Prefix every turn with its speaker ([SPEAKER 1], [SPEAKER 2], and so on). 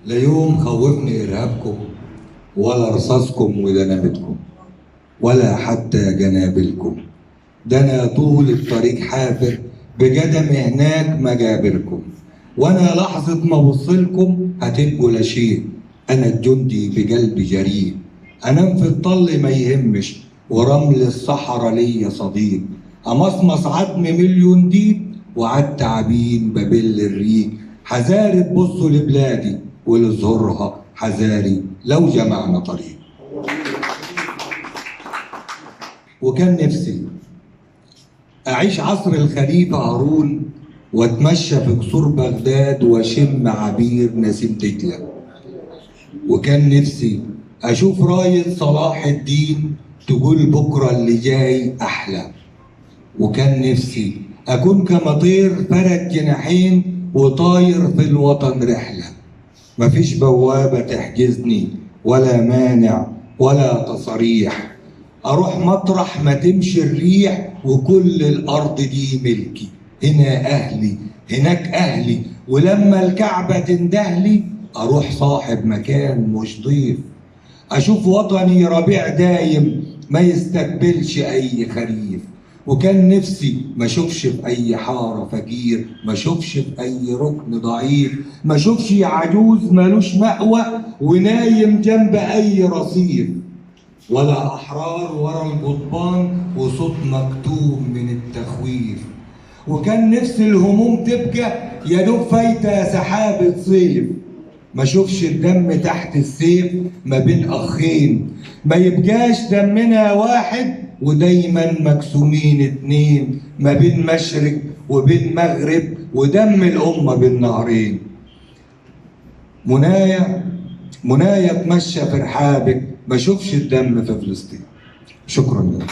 [SPEAKER 1] لا يوم خوفني إرهابكم ولا رصاصكم ودنابتكم ولا حتى جنابلكم. ده أنا طول الطريق حافر بجدم هناك مجابركم، وأنا لحظة ما أبصلكم هتبقوا لا شيء. أنا الجندي بقلبي جريء، أنام في الطل ما يهمش، ورمل الصحراء ليا صديق. أمصمص عظم مليون ديب وعالتعابين ببل الريق. حذاري تبصوا لبلادي ولظهورها حذاري لو جمعنا طريق. وكان نفسي أعيش عصر الخليفة هارون واتمشى في قصور بغداد واشم عبير نسيم دجلة. وكان نفسي أشوف راية صلاح الدين تقول بكرة اللي جاي أحلى. وكان نفسي أكون كمطير فرد جناحين وطاير في الوطن رحلة. مفيش بوابة تحجزني ولا مانع ولا تصريح. أروح مطرح ما تمشي الريح وكل الأرض دي ملكي. هنا أهلي هناك أهلي، ولما الكعبة تندهلي أروح صاحب مكان مش ضيف. أشوف وطني ربيع دايم ما يستقبلش أي خريف. وكان نفسي ما اشوفش في اي حاره فقير، ما اشوفش في اي ركن ضعيف، ما اشوفش عجوز مالوش مأوى ونايم جنب اي رصيف، ولا احرار ورا القضبان وصوت مكتوب من التخويف. وكان نفسي الهموم تبقى يا دوب فايته سحابه صيف. ما اشوفش الدم تحت السيف ما بين اخين، ما يبقاش دمنا واحد ودايما مقسومين اتنين، ما بين مشرق وبين مغرب ودم الامه بين نهرين. منايا اتمشى في رحابك ما اشوفش الدم في فلسطين. شكرا لك.